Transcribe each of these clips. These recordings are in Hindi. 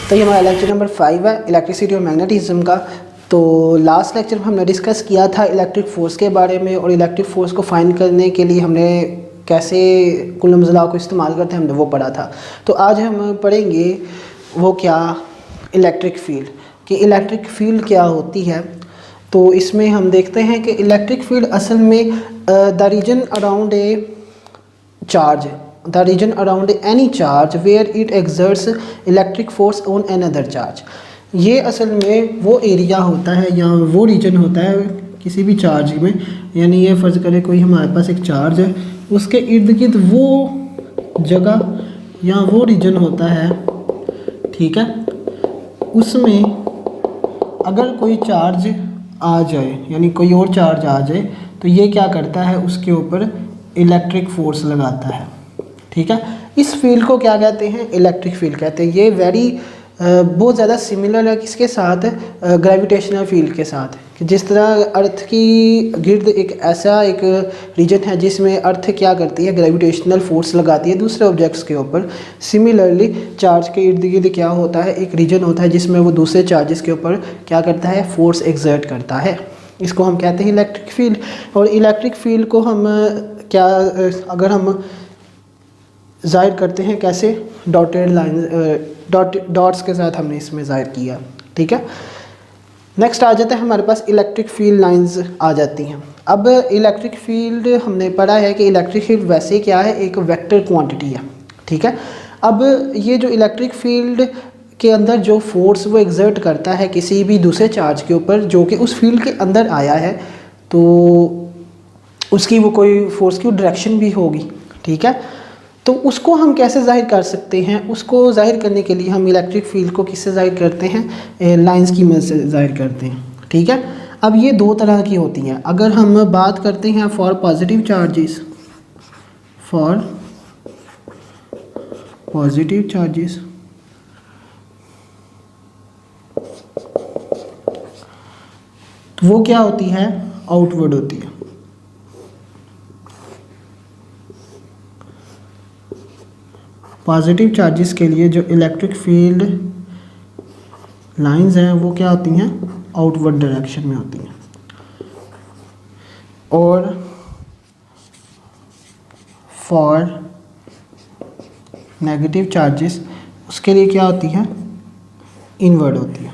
तो ये हमारा लेक्चर नंबर 5 है इलेक्ट्रिसिटी और मैग्नेटिज्म का। तो लास्ट लेक्चर में हमने डिस्कस किया था इलेक्ट्रिक फ़ोर्स के बारे में, और इलेक्ट्रिक फ़ोर्स को फाइंड करने के लिए हमने कैसे कूलम्ब्स लॉ को इस्तेमाल करते हैं हमने वो पढ़ा था। तो आज हम पढ़ेंगे वो क्या, इलेक्ट्रिक फील्ड, कि इलेक्ट्रिक फील्ड क्या होती है। तो इसमें हम देखते हैं कि इलेक्ट्रिक फील्ड असल में the region around a charge, the region around any charge where it exerts electric force on another charge. ये असल में वो एरिया होता है या वो रीजन होता है किसी भी चार्ज में, यानी ये फ़र्ज़ करें कोई हमारे पास एक चार्ज है, उसके इर्द गिर्द वो जगह या वो रीजन होता है, ठीक है। उसमें अगर कोई चार्ज आ जाए, यानी कोई और चार्ज आ जाए, तो ये क्या करता है, उसके ऊपर इलेक्ट्रिक फोर्स लगाता है, ठीक है। इस फील्ड को क्या कहते हैं, इलेक्ट्रिक फील्ड कहते हैं। ये बहुत ज़्यादा सिमिलर है किसके साथ, ग्रेविटेशनल फील्ड के साथ। कि जिस तरह अर्थ की गिर्द एक ऐसा एक रीजन है जिसमें अर्थ क्या करती है, ग्रेविटेशनल फोर्स लगाती है दूसरे ऑब्जेक्ट्स के ऊपर। सिमिलरली चार्ज के इर्द गिर्द क्या होता है, एक रीजन होता है जिसमें वो दूसरे चार्जेस के ऊपर क्या करता है, फोर्स एक्सर्ट करता है। इसको हम कहते हैं इलेक्ट्रिक फील्ड। और इलेक्ट्रिक फील्ड को हम क्या, अगर हम ज़ाहिर करते हैं कैसे, डॉटेड लाइन डॉट्स के साथ हमने इसमें ज़ाहिर किया, ठीक है। नेक्स्ट आ जाता है हमारे पास इलेक्ट्रिक फील्ड लाइंस आ जाती हैं। अब इलेक्ट्रिक फील्ड हमने पढ़ा है कि इलेक्ट्रिक फील्ड वैसे क्या है, एक वेक्टर क्वांटिटी है, ठीक है। अब ये जो इलेक्ट्रिक फील्ड के अंदर जो फोर्स वो एक्सर्ट करता है किसी भी दूसरे चार्ज के ऊपर जो कि उस फील्ड के अंदर आया है, तो उसकी वो कोई फोर्स की डायरेक्शन भी होगी, ठीक है। तो उसको हम कैसे ज़ाहिर कर सकते हैं, उसको ज़ाहिर करने के लिए हम इलेक्ट्रिक फील्ड को किससे ज़ाहिर करते हैं, लाइंस की मदद से ज़ाहिर करते हैं, ठीक है। अब ये दो तरह की होती हैं। अगर हम बात करते हैं for positive charges, for positive charges, तो वो क्या होती है, आउटवर्ड होती है। पॉजिटिव चार्जेस के लिए जो इलेक्ट्रिक फील्ड लाइंस हैं वो क्या होती हैं, आउटवर्ड डायरेक्शन में होती हैं। और फॉर नेगेटिव चार्जेस उसके लिए क्या होती हैं, इनवर्ड होती है।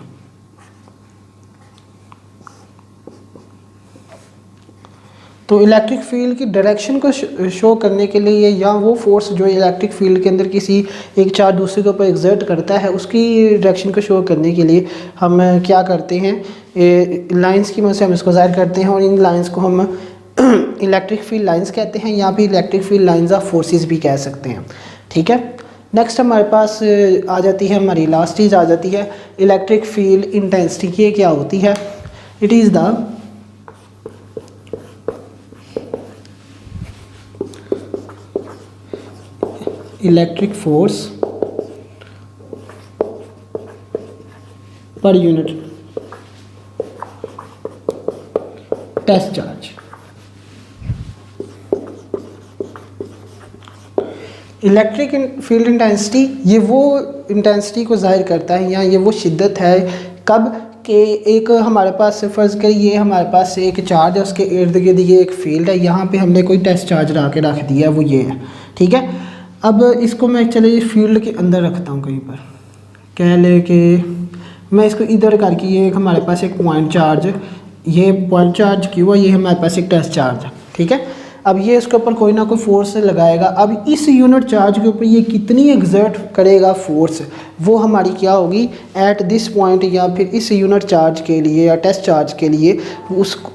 तो इलेक्ट्रिक फील्ड की डायरेक्शन को शो करने के लिए, या वो फोर्स जो इलेक्ट्रिक फील्ड के अंदर किसी एक चार्ज दूसरे के ऊपर एक्सर्ट करता है उसकी डायरेक्शन को शो करने के लिए हम क्या करते हैं, लाइंस की मदद से हम इसको ज़ाहिर करते हैं। और इन लाइंस को हम इलेक्ट्रिक फील्ड लाइंस कहते हैं, या फिर electric field lines of forces भी कह सकते हैं, ठीक है। नेक्स्ट हमारे पास आ जाती है, हमारी लास्ट चीज़ आ जाती है इलेक्ट्रिक फील्ड इंटेंसिटी। ये क्या होती है, it is the electric force per unit test charge. Electric field intensity ये वो इंटेंसिटी को जाहिर करता है, या ये वो शिद्दत है कब के एक हमारे पास फ़र्ज़ करिए हमारे पास एक चार्ज है, उसके इर्द गिर्द ये एक फील्ड है, यहाँ पे हमने कोई टेस्ट चार्ज ला के रख दिया है, वो ये है, ठीक है। अब इसको मैं चलिए फील्ड के अंदर रखता हूँ, कहीं पर कह ले कि मैं इसको इधर करके, ये एक हमारे पास एक पॉइंट चार्ज, ये पॉइंट चार्ज क्यों है, ये हमारे पास एक टेस्ट चार्ज है, ठीक है। अब ये इसके ऊपर कोई ना कोई फोर्स लगाएगा। अब इस यूनिट चार्ज के ऊपर ये कितनी एक्सर्ट करेगा फोर्स, वो हमारी क्या होगी एट दिस पॉइंट, या फिर इस यूनिट चार्ज के लिए या टेस्ट चार्ज के लिए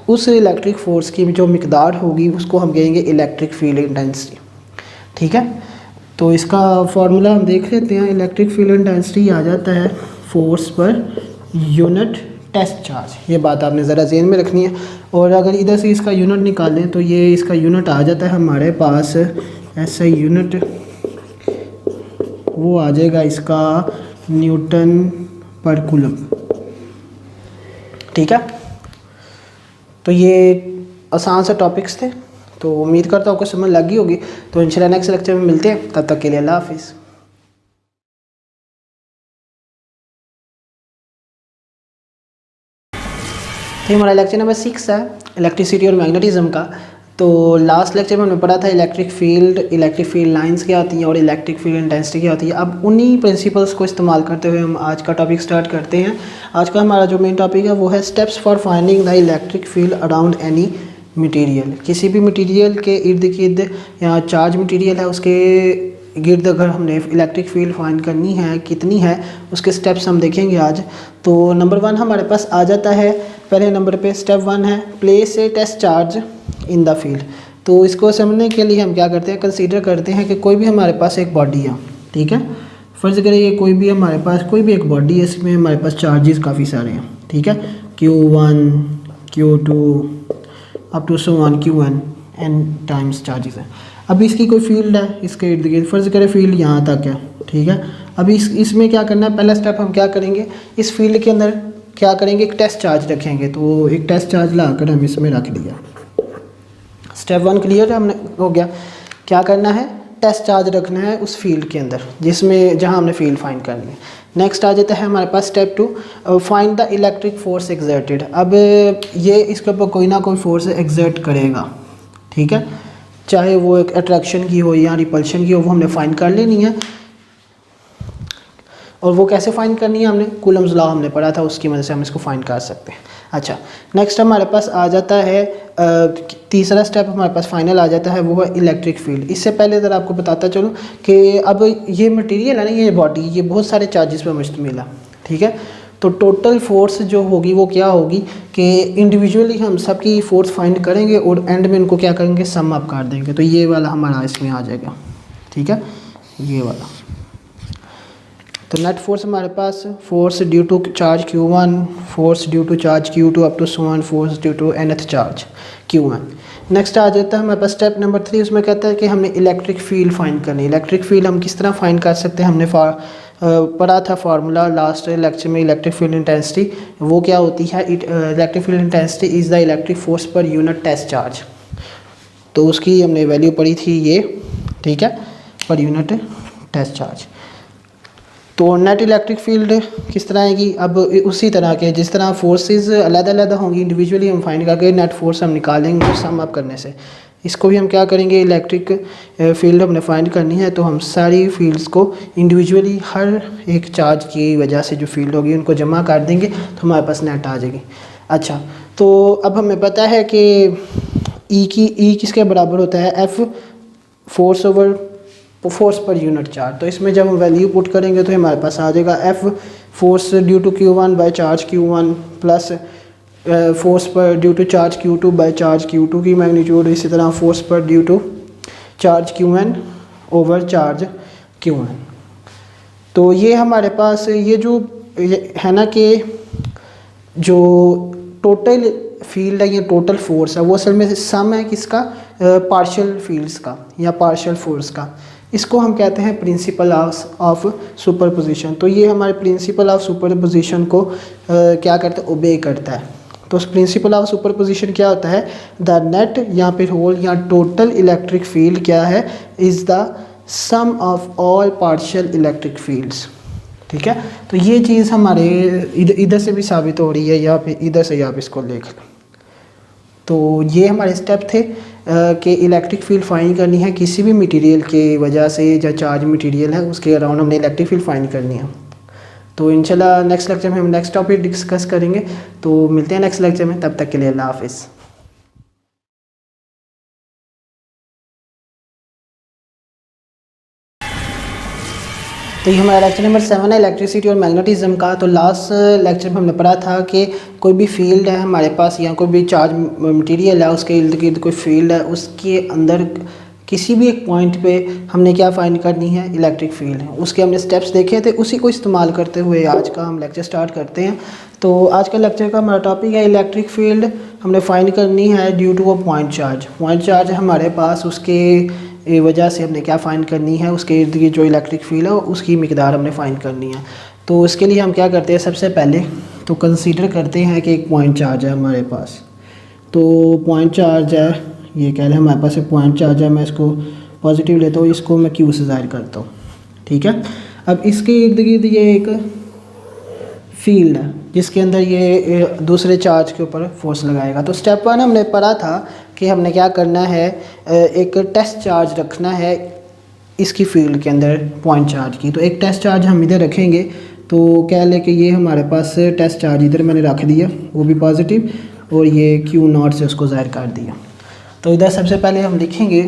उस इलेक्ट्रिक फोर्स की जो मिकदार होगी उसको हम कहेंगे इलेक्ट्रिक फील्ड इंटेंसिटी, ठीक है। तो इसका फार्मूला हम देख लेते हैं। इलेक्ट्रिक फील्ड इंटेंसिटी आ जाता है force per unit test charge. ये बात आपने ज़रा ज़हन में रखनी है। और अगर इधर से इसका यूनिट निकालें तो ये इसका यूनिट आ जाता है हमारे पास, ऐसा यूनिट वो आ जाएगा इसका न्यूटन पर कूलम, ठीक है। तो ये आसान से टॉपिक्स थे, तो उम्मीद करता हूँ कुछ समझ लगी होगी। तो इंशाल्लाह नेक्स्ट लेक्चर में मिलते हैं, तब तक के लिए अल्लाह हाफिज़। तो हमारा लेक्चर नंबर 6 है इलेक्ट्रिसिटी और मैग्नेटिज्म का। तो लास्ट लेक्चर में हमने पढ़ा था इलेक्ट्रिक फील्ड लाइंस क्या होती हैं और इलेक्ट्रिक फील्ड इंटेंसिटी क्या होती है। अब उन्हीं प्रिंसिपल्स को इस्तेमाल करते हुए हम आज का टॉपिक स्टार्ट करते हैं। आज का हमारा जो मेन टॉपिक है वो है steps for finding the electric field around any material. किसी भी मटेरियल के इर्द गिर्द या चार्ज मटेरियल है उसके गिर्द अगर हमने इलेक्ट्रिक फील्ड फाइंड करनी है कितनी है उसके स्टेप्स हम देखेंगे आज। तो नंबर 1 हमारे पास आ जाता है। पहले नंबर पे स्टेप 1 है place a test charge in the field. तो इसको समझने के लिए हम क्या करते हैं, कंसीडर करते हैं कि कोई भी हमारे पास एक बॉडी है, ठीक है। फ़र्ज़ करिए कोई भी हमारे पास कोई भी एक बॉडी है, इसमें हमारे पास चार्जेस काफ़ी सारे हैं, ठीक है। Q1 Q2 up to so on Qn n times charges हैं। अब इसकी कोई फील्ड है इसके इर्द गिर्द, फ़र्ज़ करें फील्ड यहाँ तक है, ठीक है। अब इसमें क्या करना है, पहला स्टेप हम क्या करेंगे, इस फील्ड के अंदर क्या करेंगे, एक टेस्ट चार्ज रखेंगे। तो एक टेस्ट चार्ज लाकर हम इसमें रख दिया। स्टेप 1 क्लियर हमने हो गया। क्या करना है, टेस्ट चार्ज रखना है उस फील्ड के अंदर जिसमें जहाँ हमने फील्ड फाइंड करनी है। नेक्स्ट आ जाता है हमारे पास step 2 find the electric force exerted. अब ये इसके ऊपर कोई ना कोई फोर्स एक्सर्ट करेगा, ठीक है, चाहे वो एक अट्रैक्शन की हो या रिपल्शन की हो, वो हमने फाइंड कर लेनी है। और वो कैसे फाइंड करनी है, हमने कूलम्स लॉ हमने पढ़ा था, उसकी मदद से हम इसको फाइंड कर सकते हैं। अच्छा, नेक्स्ट हमारे पास आ जाता है तीसरा स्टेप हमारे पास फाइनल आ जाता है, वो है इलेक्ट्रिक फील्ड। इससे पहले अगर आपको बताता चलूँ कि अब ये मटेरियल है ना, ये बॉडी, ये बहुत सारे चार्जेस पर मुश्तमिल है, ठीक है। तो टोटल फोर्स जो होगी वो क्या होगी कि इंडिविजुअली हम सबकी फोर्स फाइंड करेंगे और एंड में इनको क्या करेंगे, सम अप कर देंगे। तो ये वाला हमारा इसमें आ जाएगा, ठीक है, ये वाला। तो नेट फोर्स हमारे पास force due to charge Q1, force due to charge Q2 up to so on force due to nth charge Q1। Next आ जाता है हमारे पास स्टेप नंबर 3, उसमें कहता है कि हमने इलेक्ट्रिक फील्ड फाइंड करनी है। इलेक्ट्रिक फील्ड हम किस तरह फाइंड कर सकते हैं, हमने पढ़ा था फार्मूला लास्ट लेक्चर में, इलेक्ट्रिक फील्ड इंटेंसिटी वो क्या होती है, electric field intensity is the electric force per unit test charge. तो उसकी हमने वैल्यू पढ़ी थी ये, ठीक है, पर यूनिट टेस्ट चार्ज। तो नेट इलेक्ट्रिक फील्ड किस तरह आएगी, अब उसी तरह के जिस तरह फोर्सेस अलग-अलग होंगी इंडिविजुअली हम फाइंड करके नेट फोर्स हम निकालेंगे सम अप करने से। इसको भी हम क्या करेंगे, इलेक्ट्रिक फील्ड हमने फाइंड करनी है तो हम सारी फील्ड्स को इंडिविजुअली हर एक चार्ज की वजह से जो फील्ड होगी उनको जमा कर देंगे तो हमारे पास नेट आ जाएगी। अच्छा, तो अब हमें पता है कि ई किसके बराबर होता है, F force over force per unit charge. तो इसमें जब हम वैल्यू पुट करेंगे तो हमारे पास आ जाएगा F force due to Q1 by charge Q1 plus force पर due to charge Q2 by charge Q2 की मैग्नीट्यूड, इसी तरह फोर्स पर due to charge Qn over charge Qn। तो ये हमारे पास ये जो है ना कि जो टोटल फील्ड है, ये टोटल फोर्स है, वो असल में सम है किसका, पार्शियल फील्ड्स का या पार्शियल फोर्स का। इसको हम कहते हैं प्रिंसिपल ऑफ सुपरपोजिशन। तो ये हमारे प्रिंसिपल ऑफ सुपरपोजिशन को क्या करता है, ओबे करता है। तो प्रिंसिपल ऑफ सुपरपोजिशन क्या होता है, द नेट या फिर होल या टोटल इलेक्ट्रिक फील्ड क्या है, is the sum of all partial electric fields, ठीक है। तो ये चीज़ हमारे इधर से भी साबित हो रही है या फिर इधर से आप इसको देख लो। तो ये हमारे स्टेप थे कि इलेक्ट्रिक फील्ड फाइंड करनी है किसी भी मटेरियल के वजह से, जो चार्ज मटेरियल है उसके अराउंड हमने इलेक्ट्रिक फील्ड फाइंड करनी है। तो इंशाल्लाह नेक्स्ट लेक्चर में हम नेक्स्ट टॉपिक डिस्कस करेंगे। तो मिलते हैं नेक्स्ट लेक्चर में, तब तक के लिए अल्लाह हाफिज़। तो ये हमारा लेक्चर नंबर 7 है इलेक्ट्रिसिटी और मैग्नेटिज्म का। तो लास्ट लेक्चर में हमने पढ़ा था कि कोई भी फील्ड है हमारे पास या कोई भी चार्ज मटेरियल है उसके इर्द गिर्द कोई फील्ड है, उसके अंदर किसी भी एक पॉइंट पे हमने क्या फाइंड करनी है, इलेक्ट्रिक फील्ड है। उसके हमने स्टेप्स देखे थे, उसी को इस्तेमाल करते हुए आज का हम लेक्चर स्टार्ट करते हैं। तो आज का लेक्चर का हमारा टॉपिक है इलेक्ट्रिक फील्ड हमने फाइंड करनी है due to a point charge. Point charge हमारे पास, उसके वजह से हमने क्या फ़ाइंड करनी है, उसके इर्द गिर्द जो इलेक्ट्रिक फील्ड है उसकी मिकदार हमने फ़ाइंड करनी है। तो उसके लिए हम क्या करते हैं, सबसे पहले तो कंसीडर करते हैं कि एक पॉइंट चार्ज है हमारे पास। तो पॉइंट चार्ज है, ये कह लें हमारे पास एक पॉइंट चार्ज है, मैं इसको पॉजिटिव लेता हूँ, इसको मैं क्यू से ज़ाहिर करता हूँ, ठीक है। अब इसके इर्द गिर्द ये एक फील्ड है जिसके अंदर ये दूसरे चार्ज के ऊपर फोर्स लगाएगा। तो स्टेप 1 हमने पढ़ा था कि हमने क्या करना है, एक टेस्ट चार्ज रखना है इसकी फील्ड के अंदर पॉइंट चार्ज की। तो एक टेस्ट चार्ज हम इधर रखेंगे, तो कह लें कि ये हमारे पास टेस्ट चार्ज इधर मैंने रख दिया, वो भी पॉजिटिव, और ये Q0 से उसको ज़ाहिर कर दिया। तो इधर सबसे पहले हम लिखेंगे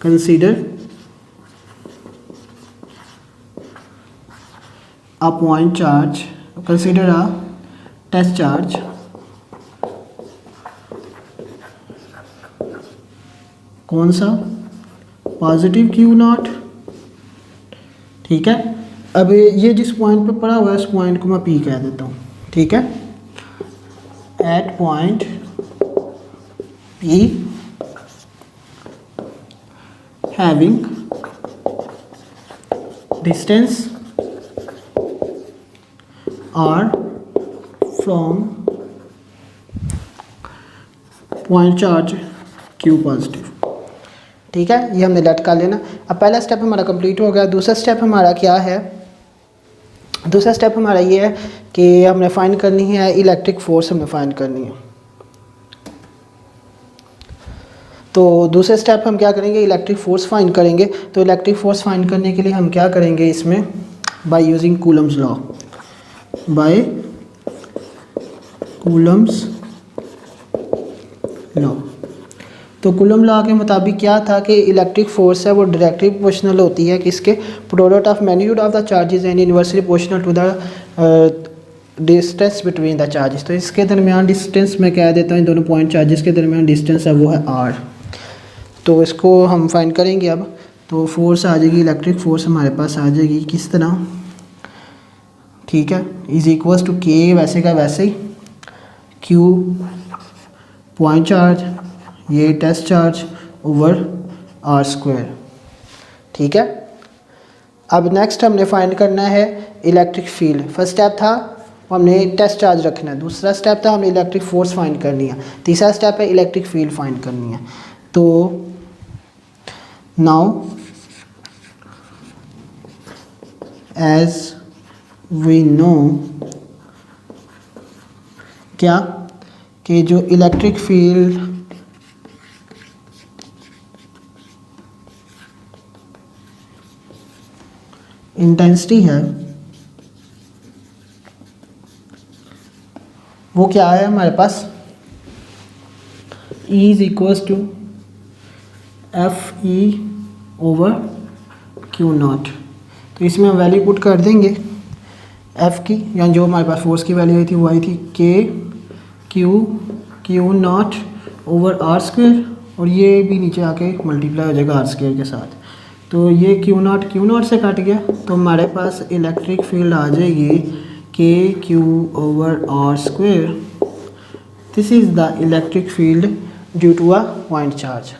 consider a point charge, consider a test charge कौन सा, पॉजिटिव Q0, ठीक है। अब ये जिस पॉइंट पे पड़ा हुआ है इस पॉइंट को मैं P कह देता हूँ, ठीक है। At point P having distance R from point charge Q positive, ठीक है। ये हमने लेट कर लेना। अब पहला स्टेप हमारा कंप्लीट हो गया। दूसरा स्टेप हमारा क्या है, दूसरा स्टेप हमारा ये है कि हमने फाइंड करनी है इलेक्ट्रिक फोर्स, हमने फाइंड करनी है। तो दूसरे स्टेप हम क्या करेंगे, इलेक्ट्रिक फोर्स फाइंड करेंगे। तो इलेक्ट्रिक फोर्स फाइंड करने के लिए हम क्या करेंगे इसमें, by using Coulomb's law, by Coulomb's law. तो कूलम लॉ के मुताबिक क्या था कि इलेक्ट्रिक फोर्स है वो डायरेक्टली प्रोपोर्शनल होती है किसके, product of magnitude of the charges and inversely proportional to the distance between the charges. तो इसके दरमियान डिस्टेंस मैं कह देता हूँ, इन दोनों पॉइंट चार्जेस के दरमियान डिस्टेंस है वो है r। तो इसको हम फाइंड करेंगे अब। तो फोर्स आ जाएगी, इलेक्ट्रिक फोर्स हमारे पास आ जाएगी किस तरह, ठीक है, इज इक्वल्स टू k वैसे का वैसे ही, q पॉइंट चार्ज, ये test charge over r square, ठीक है। अब नेक्स्ट हमने फाइंड करना है इलेक्ट्रिक फील्ड। फर्स्ट स्टेप था हमने टेस्ट चार्ज रखना है, दूसरा स्टेप था हमने इलेक्ट्रिक फोर्स फाइंड करनी है, तीसरा स्टेप है इलेक्ट्रिक फील्ड फाइंड करनी है। तो नाउ एज वी नो क्या कि जो इलेक्ट्रिक फील्ड इंटेंसिटी है वो क्या है हमारे पास, E is equals to FE over Q0। तो इसमें हम वैल्यू पुट कर देंगे F की, या जो हमारे पास फोर्स की वैल्यू आई थी वो आई थी Q0 ओवर R स्क्वायर, और ये भी नीचे आके मल्टीप्लाई हो जाएगा R स्क्वायर के साथ। तो ये Q0 से कट गया, तो हमारे पास इलेक्ट्रिक फील्ड आ जाएगी KQ over R square. This is the electric field due to a point charge.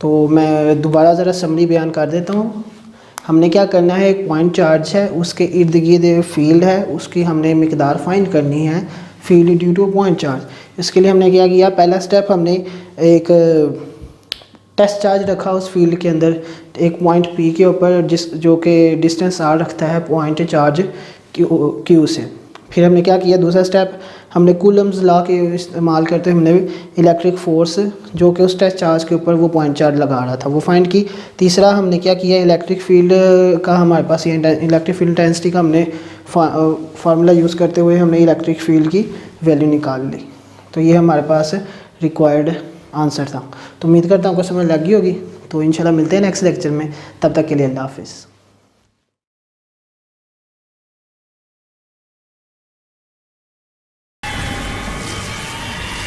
तो मैं दोबारा ज़रा समरी बयान कर देता हूँ। हमने क्या करना है, एक पॉइंट चार्ज है उसके इर्द गिर्द फील्ड है, उसकी हमने मिकदार फाइंड करनी है, field due two point charge. इसके लिए हमने क्या किया, पहला स्टेप हमने एक टेस्ट चार्ज रखा उस फील्ड के अंदर एक पॉइंट P के ऊपर, जो कि डिस्टेंस R रखता है पॉइंट चार्ज Q से। फिर हमने क्या किया, दूसरा स्टेप हमने कूलम्स लॉ के इस्तेमाल करते हुए हमने इलेक्ट्रिक फोर्स जो कि उस टेस्ट चार्ज के ऊपर वो पॉइंट चार्ज लगा रहा था वो फाइंड की। तीसरा हमने क्या किया, इलेक्ट्रिक फील्ड का हमारे पास ये इलेक्ट्रिक फील्ड इंटेंसिटी का हमने फार्मूला यूज़ करते हुए हमने इलेक्ट्रिक फील्ड की वैल्यू निकाल ली। तो ये हमारे पास रिक्वायर्ड आंसर था। तो उम्मीद करता हूँ आपको समझ लग गई होगी। तो इंशाल्लाह मिलते हैं नेक्स्ट लेक्चर में, तब तक के लिए अल्लाह हाफिज़।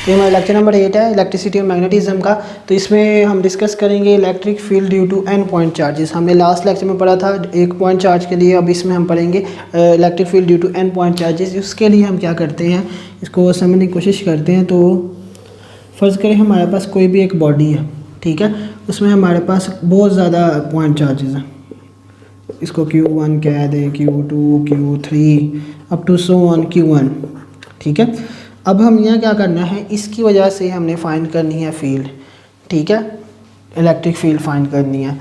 ये हमारा लेक्चर नंबर 8 है इलेक्ट्रिसिटी और मैग्नेटिज्म का। तो इसमें हम डिस्कस करेंगे electric field due to n point charges. हमने लास्ट लेक्चर में पढ़ा था एक पॉइंट चार्ज के लिए, अब इसमें हम पढ़ेंगे electric field due to n point charges. उसके लिए हम क्या करते हैं, इसको समझने की कोशिश करते हैं। तो फ़र्ज़ करें हमारे पास कोई भी एक बॉडी है, ठीक है, उसमें हमारे पास बहुत ज़्यादा पॉइंट चार्जेस हैं, इसको Q1 कह दें, Q2, Q3 up to so on Q1, ठीक है। अब हम यहाँ क्या करना है, इसकी वजह से हमने फाइंड करनी है फील्ड, ठीक है, इलेक्ट्रिक फील्ड फाइंड करनी है।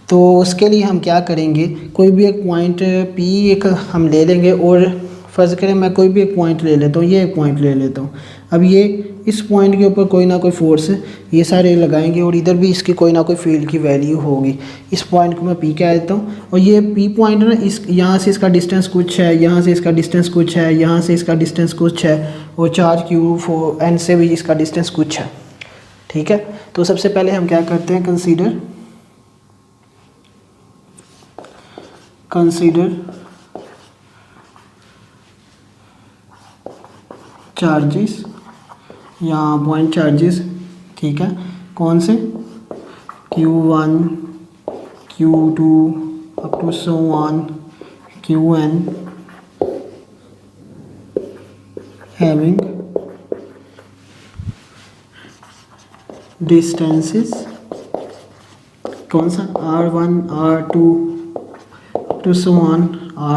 तो उसके लिए हम क्या करेंगे, कोई भी एक पॉइंट P एक हम ले लेंगे और फ़र्ज़ करें मैं कोई भी एक पॉइंट ले लेता हूँ, ये एक पॉइंट ले लेता हूँ। अब ये इस पॉइंट के ऊपर कोई ना कोई फोर्स ये सारे लगाएंगे और इधर भी इसकी कोई ना कोई फील्ड की वैल्यू होगी। इस पॉइंट को मैं पी कह देता हूँ और ये पी पॉइंट ना इस यहाँ से इसका डिस्टेंस कुछ है, यहाँ से इसका डिस्टेंस कुछ है, यहाँ से इसका डिस्टेंस कुछ है और चार्ज क्यू एन से भी इसका डिस्टेंस कुछ है। ठीक है, तो सबसे पहले हम क्या करते हैं, कंसीडर चार्जेस या पॉइंट चार्जेस। ठीक है, कौन से, Q1 Q2 up to so on Qn having distances, कौन सा, R1 R2 up to so on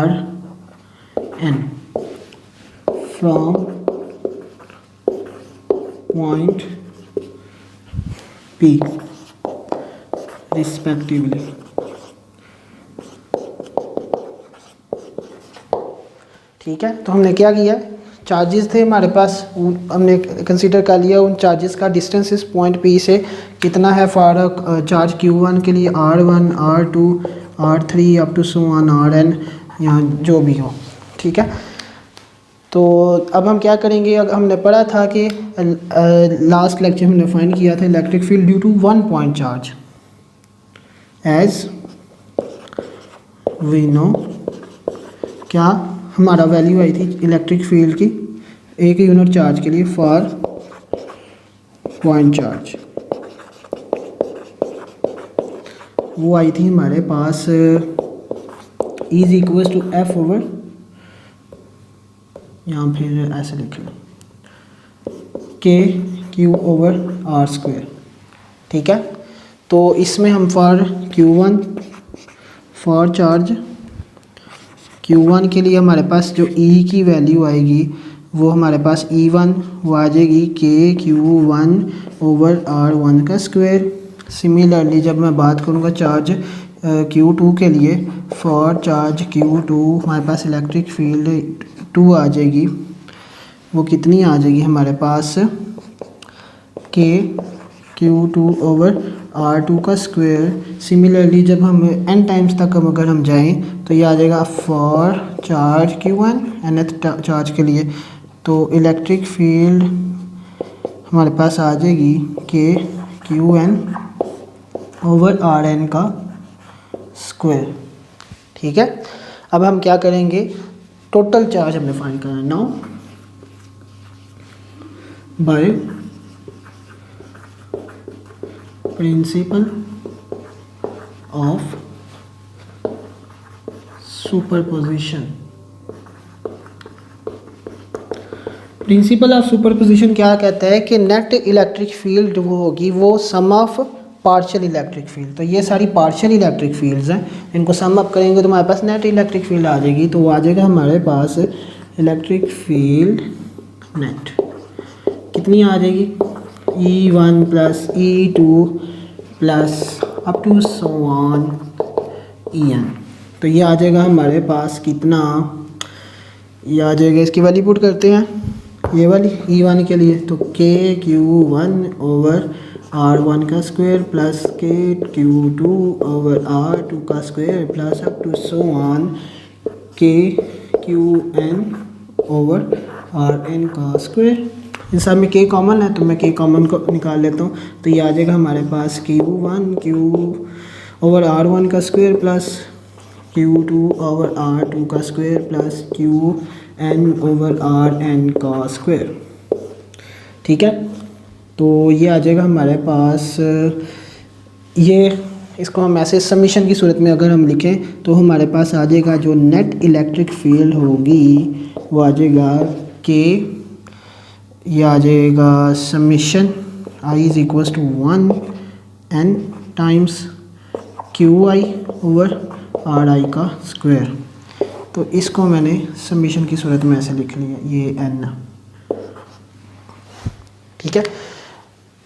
Rn from point P respectively। ठीक है, तो हमने क्या किया, चार्जेस थे हमारे पास, हमने कंसीडर कर लिया उन चार्जेस का डिस्टेंस इस पॉइंट P से कितना है फॉर चार्ज Q1 के लिए R1 R2 R3 up to so on Rn, यहाँ जो भी हो। ठीक है, तो अब हम क्या करेंगे, अब हमने पढ़ा था कि लास्ट लेक्चर हमने फाइंड किया था electric field due to one point charge, as we know, क्या हमारा वैल्यू आई थी इलेक्ट्रिक फील्ड की एक यूनिट चार्ज के लिए फॉर पॉइंट चार्ज, वो आई थी हमारे पास is equal to F over, यहाँ फिर ऐसे लिख लो, के क्यू ओवर आर स्क्वायर। ठीक है, तो इसमें हम for Q1 for charge Q1 के लिए हमारे पास जो E की वैल्यू आएगी वो हमारे पास E1 वो आ जाएगी KQ1 ओवर R1 का स्क्वायर। सिमिलरली जब मैं बात करूँगा चार्ज Q2 के लिए, फॉर चार्ज Q2 हमारे पास इलेक्ट्रिक फील्ड 2 आ जाएगी, वो कितनी आ जाएगी हमारे पास, KQ2 ओवर R2 का स्क्वायर। सिमिलरली जब हम n टाइम्स तक अगर हम जाएं तो ये आ जाएगा for charge Q1 nth charge के लिए, तो इलेक्ट्रिक फील्ड हमारे पास आ जाएगी KQn ओवर Rn का स्क्वायर। ठीक है, अब हम क्या करेंगे, टोटल चार्ज हमने फाइंड करना है। Now by principle of superposition, principle of superposition क्या कहता है कि नेट इलेक्ट्रिक फील्ड वो होगी वो सम ऑफ पार्शियल इलेक्ट्रिक फील्ड। तो ये सारी पार्शियल इलेक्ट्रिक फील्ड्स हैं, इनको सम अप करेंगे तो हमारे पास नेट इलेक्ट्रिक फील्ड आ जाएगी। तो वो आ जाएगा हमारे पास इलेक्ट्रिक फील्ड नेट कितनी आ जाएगी, E1 plus E2 plus up to so on En। तो ये आ जाएगा हमारे पास कितना, ये आ जाएगा, इसकी वैल्यू पुट करते हैं ये वाली E1 के लिए, तो KQ1 ओवर R1 का square plus KQ2 over R2 का square plus up to so on KQn over Rn का स्क्वायर। इन सब में K कॉमन है तो मैं K कॉमन को निकाल लेता हूँ, तो ये आ जाएगा हमारे पास Q1 ओवर R1 का square plus Q2 over R2 का square plus Qn over Rn का स्क्वायर। ठीक है, तो ये आ जाएगा हमारे पास, ये इसको हम ऐसे समीशन की सूरत में अगर हम लिखें तो हमारे पास आ जाएगा जो नेट इलेक्ट्रिक फील्ड होगी वो आ जाएगा के, ये आ जाएगा summation I is equals to 1 n times QI over RI का स्क्वायर। तो इसको मैंने समीशन की सूरत में ऐसे लिख लिया, ये n। ठीक है,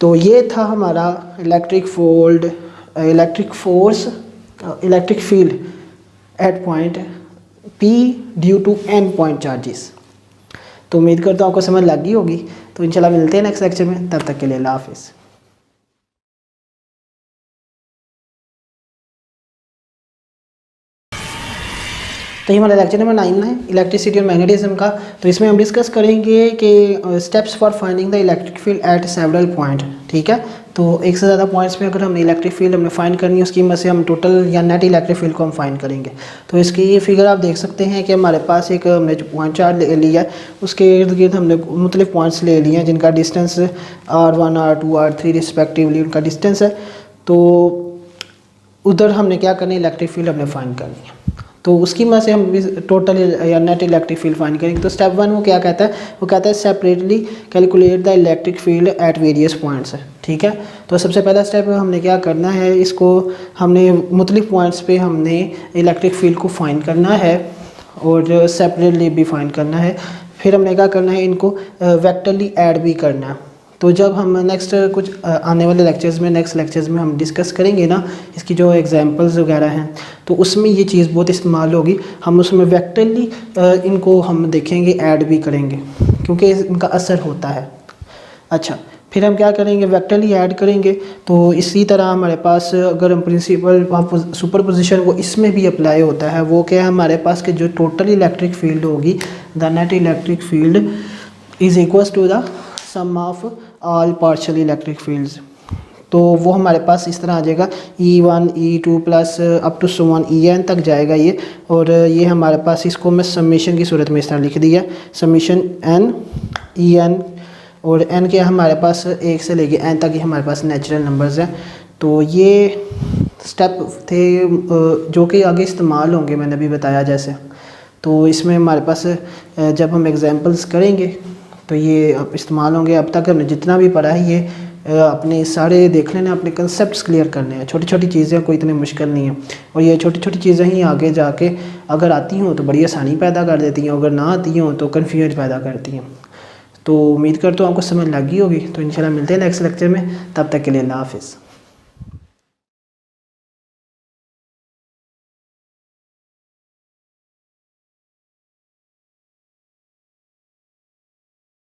तो ये था हमारा electric force electric field at point P due to n point charges. तो उम्मीद करता हूँ आपको समझ लग गई होगी। तो इंशाल्लाह मिलते हैं नेक्स्ट लेक्चर में, तब तक के लिए अल्लाह हाफिज़। तो ये हमारा लेक्चर नंबर 9 है इलेक्ट्रिसिटी और मैग्नेटिज्म का। तो इसमें हम डिस्कस करेंगे कि steps for finding the electric field eight several point. ठीक है, तो एक से ज़्यादा पॉइंट्स में अगर हमने इलेक्ट्रिक फील्ड हमने फाइंड करनी है, उसकी मदद से हम टोटल या नेट इलेक्ट्रिक फील्ड को हम फाइंड करेंगे। तो इसकी ये फिगर आप देख सकते हैं कि हमारे पास एक हमने जो पॉइंट चार्ट ले लिया है, उसके इर्द गिर्द हमने मुख्तलिफ पॉइंट्स ले लिए हैं जिनका distance R1 R2 R3 respectively उनका डिस्टेंस है। तो उधर हमने क्या करना है, इलेक्ट्रिक फील्ड हमने फाइंड करनी है। तो उसकी मदद से हम टोटल या नेट इलेक्ट्रिक फील्ड फाइंड करेंगे। तो स्टेप 1 वो क्या कहता है, वो कहता है separately calculate the electric field at various points. ठीक है, तो सबसे पहला स्टेप हमने क्या करना है, इसको हमने मुख्तलिफ पॉइंट्स पे हमने इलेक्ट्रिक फील्ड को फाइंड करना है और सेपरेटली भी फाइंड करना है। फिर हमने क्या करना है, इनको वेक्टरली ऐड भी करना है। तो जब हम नेक्स्ट कुछ आने वाले लेक्चर्स में नेक्स्ट लेक्चर्स में हम डिस्कस करेंगे ना, इसकी जो एग्जांपल्स वगैरह हैं, तो उसमें ये चीज़ बहुत इस्तेमाल होगी। हम उसमें वेक्टरली इनको हम देखेंगे, ऐड भी करेंगे क्योंकि इनका असर होता है। अच्छा, फिर हम क्या करेंगे, वेक्टरली ऐड करेंगे। तो इसी तरह हमारे पास अगर हम प्रिंसिपल सुपर पोजिशन वो इसमें भी अप्लाई होता है। वो क्या है, हमारे पास के जो टोटल इलेक्ट्रिक फील्ड होगी, the net electric field is equals to the sum of all partial electric fields. तो वो हमारे पास इस तरह आ जाएगा, E1 E2 plus up to sum En तक जाएगा ये। और ये हमारे पास, इसको मैं समीशन की सूरत में इस तरह लिख दिया, समीशन n En। और n के हमारे पास 1 से लेके n तक ही हमारे पास नेचुरल नंबर्स हैं। तो ये स्टेप थे जो कि आगे इस्तेमाल होंगे, मैंने अभी बताया जैसे। तो इसमें हमारे पास जब हम एग्जांपल्स करेंगे तो ये अब इस्तेमाल होंगे। अब तक हमने जितना भी पढ़ा है ये अपने सारे देख लेने, अपने कंसेप्ट्स क्लियर करने हैं। छोटी छोटी चीज़ें कोई इतनी मुश्किल नहीं है, और ये छोटी छोटी चीज़ें ही आगे जाके अगर आती हों तो बड़ी आसानी पैदा कर देती हैं, अगर ना आती हों तो कन्फ्यूजन पैदा करती हैं। तो उम्मीद करता हूँ आपको समझ लग गई होगी। तो इंशाल्लाह मिलते हैं नेक्स्ट लेक्चर में, तब तक के लिए अल्लाह हाफिज़।